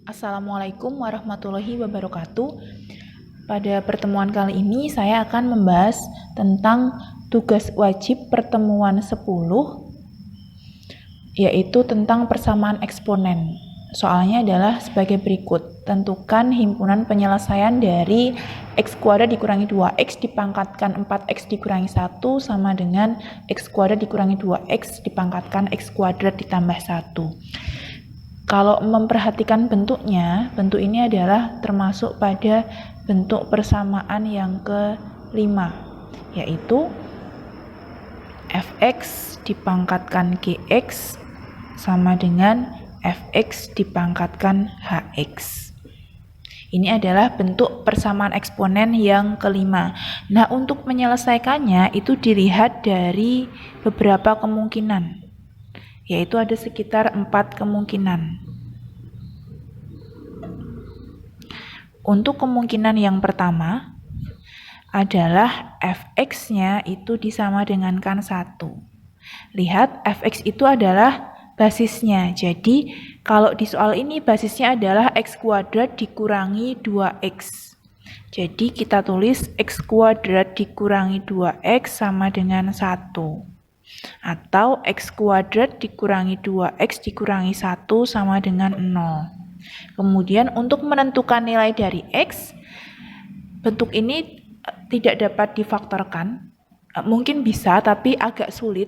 Assalamualaikum warahmatullahi wabarakatuh. Pada pertemuan kali ini saya akan membahas tentang tugas wajib pertemuan 10, yaitu tentang persamaan eksponen. Soalnya adalah sebagai berikut. Tentukan himpunan penyelesaian dari x kuadrat dikurangi 2x dipangkatkan 4x dikurangi 1 sama dengan x kuadrat dikurangi 2x dipangkatkan x kuadrat ditambah 1. Kalau memperhatikan bentuknya, bentuk ini adalah termasuk pada bentuk persamaan yang kelima, yaitu fx dipangkatkan gx sama dengan fx dipangkatkan hx. Ini adalah bentuk persamaan eksponen yang kelima. Nah, untuk menyelesaikannya itu dilihat dari beberapa kemungkinan, yaitu ada sekitar 4 kemungkinan. Untuk kemungkinan yang pertama adalah fx-nya itu disama dengankan 1. Lihat, fx itu adalah basisnya. Jadi, kalau di soal ini basisnya adalah x kuadrat dikurangi 2x. Jadi, kita tulis x kuadrat dikurangi 2x sama dengan 1. Atau x kuadrat dikurangi 2x dikurangi 1 sama dengan 0. Kemudian untuk menentukan nilai dari x, bentuk ini tidak dapat difaktorkan. Mungkin bisa, tapi agak sulit.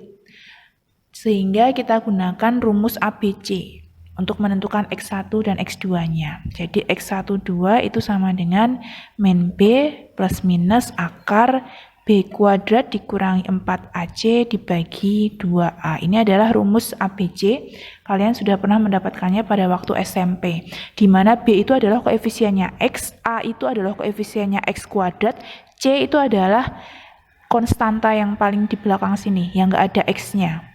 Sehingga kita gunakan rumus ABC untuk menentukan x1 dan x2-nya. Jadi x12 itu sama dengan min b plus minus akar b kuadrat dikurangi 4ac dibagi 2a. Ini adalah rumus ABC. Kalian sudah pernah mendapatkannya pada waktu SMP, di mana b itu adalah koefisiennya x, a itu adalah koefisiennya x kuadrat, c itu adalah konstanta yang paling di belakang sini, yang nggak ada x-nya.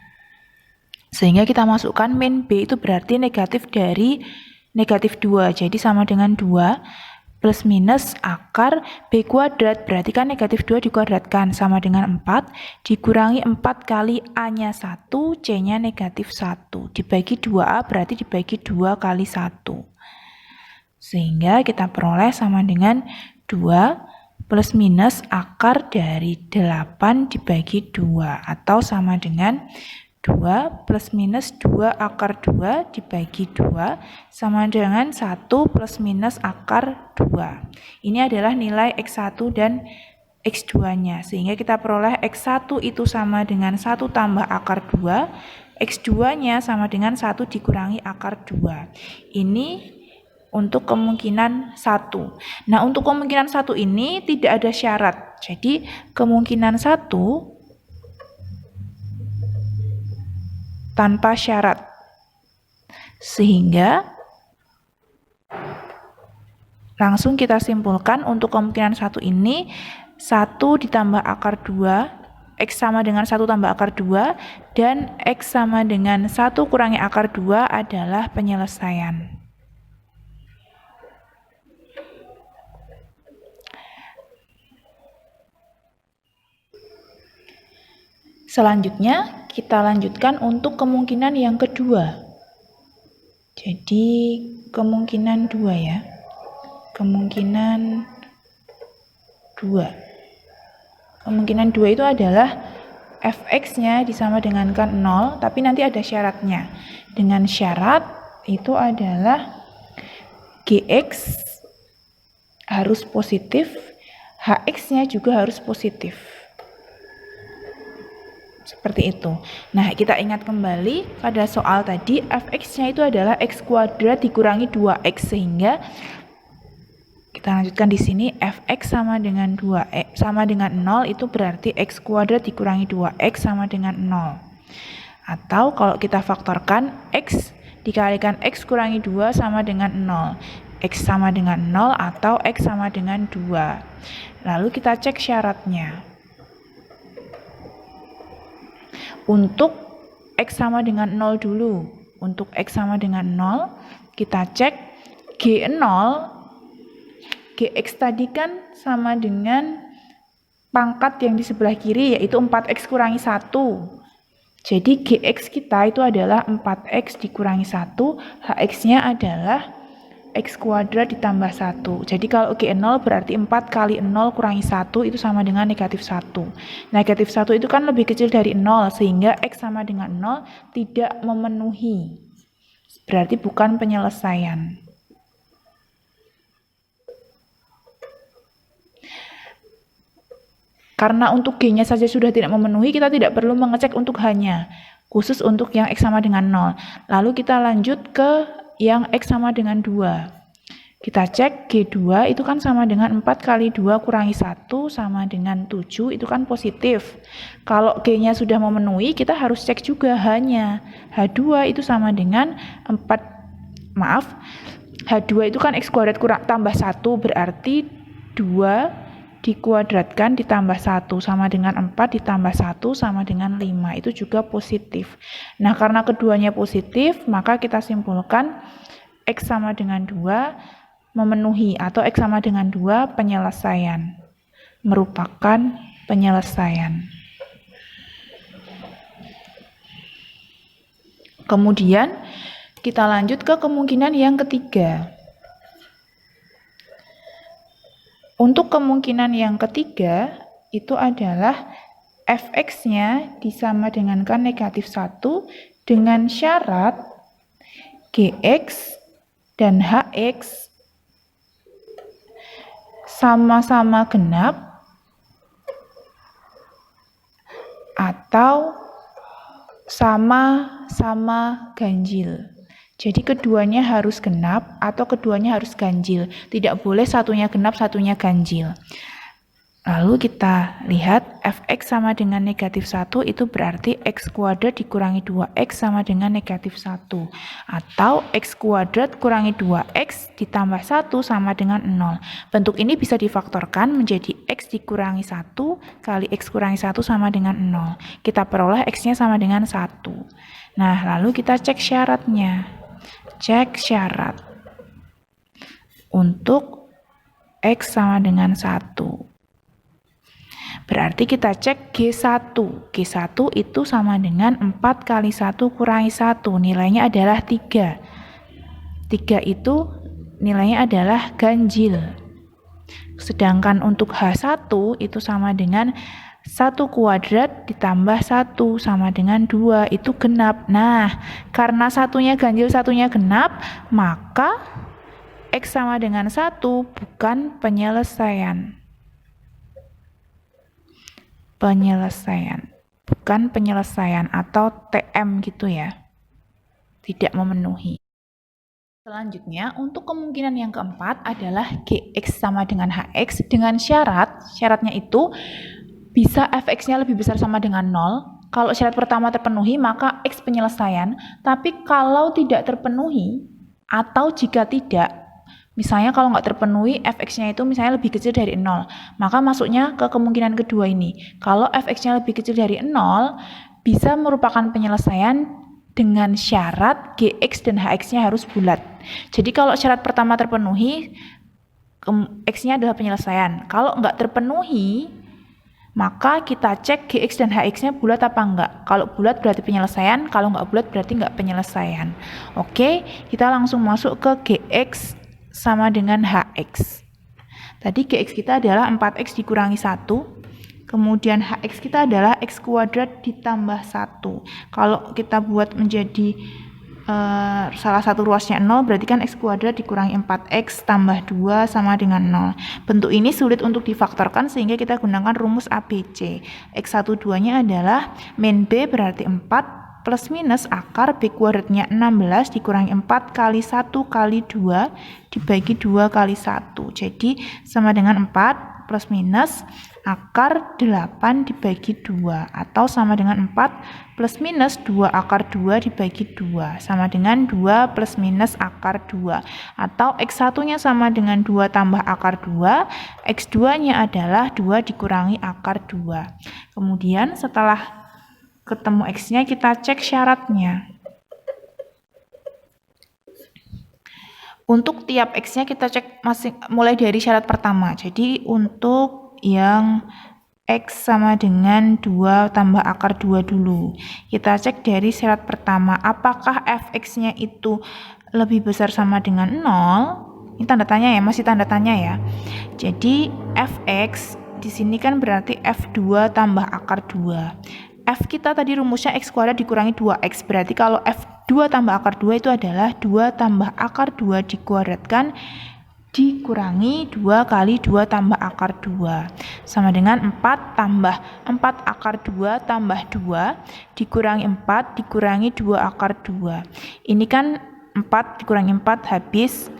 Sehingga kita masukkan min b itu berarti negatif dari negatif 2, jadi sama dengan 2 plus minus akar b kuadrat, berarti kan negatif 2 dikuadratkan sama dengan 4, dikurangi 4 kali a-nya 1, c-nya negatif 1, dibagi 2a berarti dibagi 2 kali 1. Sehingga kita peroleh sama dengan 2 plus minus akar dari 8 dibagi 2, atau sama dengan 2 plus minus 2 akar 2 dibagi 2 sama dengan 1 plus minus akar 2. Ini adalah nilai x1 dan x2-nya. Sehingga kita peroleh x1 itu sama dengan 1 tambah akar 2, x2-nya sama dengan 1 dikurangi akar 2. Ini untuk kemungkinan 1. Nah, untuk kemungkinan 1 ini tidak ada syarat. Jadi, kemungkinan 1 tanpa syarat. Sehingga langsung kita simpulkan untuk kemungkinan 1 ini 1 ditambah akar 2, x sama dengan 1 tambah akar 2, dan x sama dengan 1 kurangi akar 2 adalah penyelesaian. Selanjutnya, kita lanjutkan untuk kemungkinan yang kedua. Jadi, kemungkinan 2 ya. Kemungkinan 2. Kemungkinan 2 itu adalah fx-nya disama dengankan 0, tapi nanti ada syaratnya. Dengan syarat itu adalah gx harus positif, hx-nya juga harus positif. Seperti itu. Nah, kita ingat kembali pada soal tadi, fx-nya itu adalah x kuadrat dikurangi 2x, sehingga kita lanjutkan di sini, fx sama dengan 2x sama dengan 0 itu berarti x kuadrat dikurangi 2x sama dengan 0. Atau kalau kita faktorkan, x dikalikan x kurangi 2 sama dengan 0. X sama dengan 0 atau x sama dengan 2. Lalu kita cek syaratnya. Untuk x sama dengan 0 dulu. Untuk x sama dengan 0, kita cek G0. Gx tadi kan sama dengan pangkat yang di sebelah kiri, yaitu 4x kurangi 1. Jadi Gx kita itu adalah 4x dikurangi 1, Hx-nya adalah X kuadrat ditambah 1. Jadi kalau G0 berarti 4 kali 0 kurangi 1 itu sama dengan negatif 1. Negatif 1 itu kan lebih kecil dari 0, sehingga X sama dengan 0 tidak memenuhi. Berarti bukan penyelesaian. Karena untuk G-nya saja sudah tidak memenuhi, kita tidak perlu mengecek untuk H-nya. Khusus untuk yang X sama dengan 0. Lalu kita lanjut ke yang X sama dengan 2. Kita cek G2 itu kan sama dengan 4 kali 2 kurangi 1 sama dengan 7, itu kan positif. Kalau G-nya sudah memenuhi, kita harus cek juga H-nya. H2 itu sama dengan H2 itu kan X kuadrat tambah 1, berarti 2 dikuadratkan ditambah 1 sama dengan 4 ditambah 1 sama dengan 5. Itu juga positif. Nah, karena keduanya positif, maka kita simpulkan X sama dengan 2 memenuhi, atau X sama dengan 2 penyelesaian. Merupakan penyelesaian. Kemudian, kita lanjut ke kemungkinan yang ketiga. Untuk kemungkinan yang ketiga, itu adalah fx-nya disama dengankan negatif 1 dengan syarat gx dan hx sama-sama genap atau sama-sama ganjil. Jadi keduanya harus genap atau keduanya harus ganjil. Tidak boleh satunya genap, satunya ganjil. Lalu kita lihat fx sama dengan negatif 1 itu berarti x kuadrat dikurangi 2x sama dengan negatif 1. Atau x kuadrat kurangi 2x ditambah 1 sama dengan 0. Bentuk ini bisa difaktorkan menjadi x dikurangi 1 kali x kurangi 1 sama dengan 0. Kita peroleh x-nya sama dengan 1. Nah, lalu kita cek syaratnya. Cek syarat untuk x sama dengan 1. Berarti kita cek G1. G1 itu sama dengan 4 kali 1 kurangi 1. Nilainya adalah 3. 3 itu nilainya adalah ganjil. Sedangkan untuk H1 itu sama dengan 1 kuadrat ditambah 1 sama dengan 2, itu genap. Nah, karena satunya ganjil, satunya genap, maka X sama dengan 1 bukan penyelesaian. Bukan penyelesaian atau TM gitu ya. Tidak memenuhi. Selanjutnya, untuk kemungkinan yang keempat adalah Gx sama dengan Hx dengan syaratnya itu bisa fx-nya lebih besar sama dengan 0. Kalau syarat pertama terpenuhi, maka x penyelesaian. Tapi kalau tidak terpenuhi, atau jika tidak, misalnya kalau nggak terpenuhi, fx-nya itu misalnya lebih kecil dari 0. Maka masuknya ke kemungkinan kedua ini. Kalau fx-nya lebih kecil dari 0, bisa merupakan penyelesaian dengan syarat gx dan hx-nya harus bulat. Jadi kalau syarat pertama terpenuhi, x-nya adalah penyelesaian. Kalau nggak terpenuhi, maka kita cek Gx dan Hx-nya bulat apa enggak. Kalau bulat berarti penyelesaian, kalau enggak bulat berarti enggak penyelesaian. Oke, kita langsung masuk ke Gx sama dengan Hx. Tadi Gx kita adalah 4x dikurangi 1. Kemudian Hx kita adalah x kuadrat ditambah 1. Kalau kita buat menjadi salah satu ruasnya 0, berarti kan x kuadrat dikurangi 4x tambah 2 sama dengan 0. Bentuk ini sulit untuk difaktorkan sehingga kita gunakan rumus ABC. X12-nya adalah min B berarti 4 plus minus akar B kuadratnya 16 dikurangi 4 kali 1 kali 2 dibagi 2 kali 1. Jadi sama dengan 4 plus minus akar 8 dibagi 2 atau sama dengan 4 plus minus 2 akar 2 dibagi 2 sama dengan 2 plus minus akar 2 atau X1-nya sama dengan 2 tambah akar 2, X2-nya adalah 2 dikurangi akar 2. Kemudian setelah ketemu X-nya kita cek syaratnya. Untuk tiap X-nya kita cek mulai dari syarat pertama. Jadi untuk yang X sama dengan 2 tambah akar 2 dulu. Kita cek dari syarat pertama, apakah fx-nya itu lebih besar sama dengan 0, ini tanda tanya ya, masih tanda tanya ya. Jadi fx di sini kan berarti f2 tambah akar 2. F kita tadi rumusnya x kuadrat dikurangi 2x, berarti kalau f2 tambah akar 2 itu adalah 2 tambah akar 2 dikuadratkan dikurangi 2 kali 2 tambah akar 2 sama dengan 4 tambah 4 akar 2 tambah 2 dikurangi 4 dikurangi 2 akar 2. Ini kan 4 dikurangi 4 habis,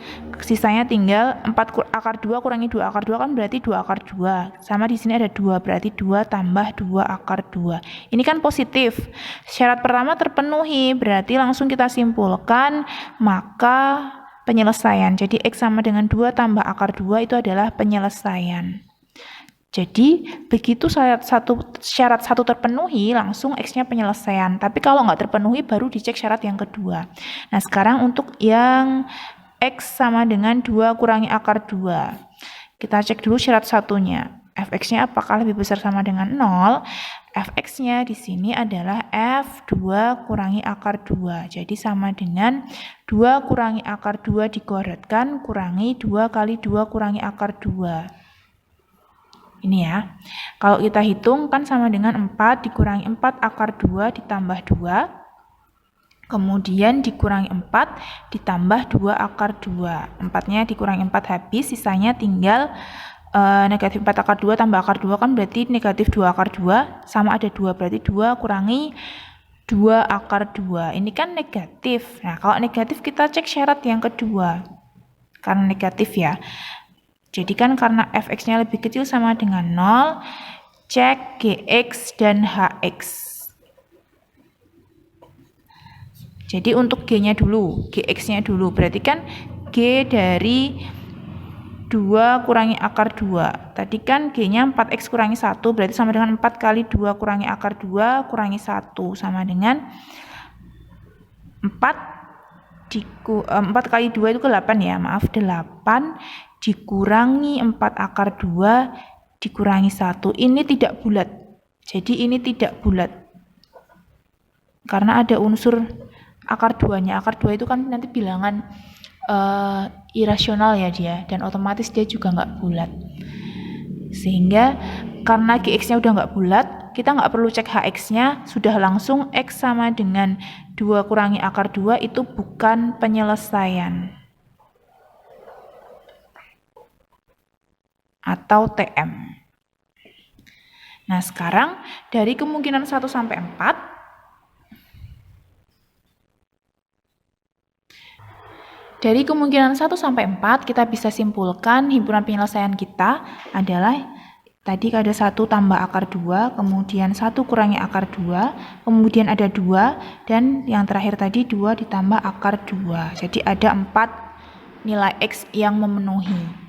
sisanya tinggal 4 akar 2 kurangi 2 akar 2 kan berarti 2 akar 2. Sama di sini ada 2, berarti 2 tambah 2 akar 2. Ini kan positif. Syarat pertama terpenuhi, berarti langsung kita simpulkan, maka penyelesaian. Jadi X sama dengan 2 tambah akar 2 itu adalah penyelesaian. Jadi begitu syarat satu terpenuhi, langsung X-nya penyelesaian. Tapi kalau nggak terpenuhi, baru dicek syarat yang kedua. Nah sekarang untuk yang X sama dengan 2 kurangi akar 2. Kita cek dulu syarat satunya. Fx-nya apakah lebih besar sama dengan 0? Fx-nya di sini adalah F2 kurangi akar 2. Jadi sama dengan 2 kurangi akar 2 dikuadratkan kurangi 2 kali 2 kurangi akar 2. Ini ya. Kalau kita hitung kan sama dengan 4 dikurangi 4 akar 2 ditambah 2. Kemudian dikurangi 4 ditambah 2 akar 2. 4-nya dikurangi 4 habis, sisanya tinggal negatif 4 akar 2 tambah akar 2 kan berarti negatif 2 akar 2 sama ada 2, berarti 2 kurangi 2 akar 2. Ini kan negatif. Nah kalau negatif kita cek syarat yang kedua, karena negatif ya. Jadi kan karena fx-nya lebih kecil sama dengan 0, cek gx dan hx. Jadi untuk g-nya dulu, gx-nya dulu, berarti kan g dari 2 kurangi akar 2. Tadi kan G-nya 4X kurangi 1, berarti sama dengan 4 kali 2 kurangi akar 2 kurangi 1. Sama dengan 4 kali 2 itu ke 8 ya, maaf 8 dikurangi 4 akar 2 dikurangi 1. Ini tidak bulat. Jadi ini tidak bulat. Karena ada unsur akar 2-nya. Akar 2 itu kan nanti bilangan irasional ya dia, dan otomatis dia juga nggak bulat. Sehingga karena gx-nya udah nggak bulat, kita nggak perlu cek hx-nya, sudah langsung x sama dengan 2 kurangi akar 2 itu bukan penyelesaian atau TM. Nah sekarang dari kemungkinan 1 sampai 4, dari kemungkinan 1 sampai 4, kita bisa simpulkan himpunan penyelesaian kita adalah tadi ada 1 tambah akar 2, kemudian 1 kurangi akar 2, kemudian ada 2, dan yang terakhir tadi 2 ditambah akar 2. Jadi ada 4 nilai X yang memenuhi.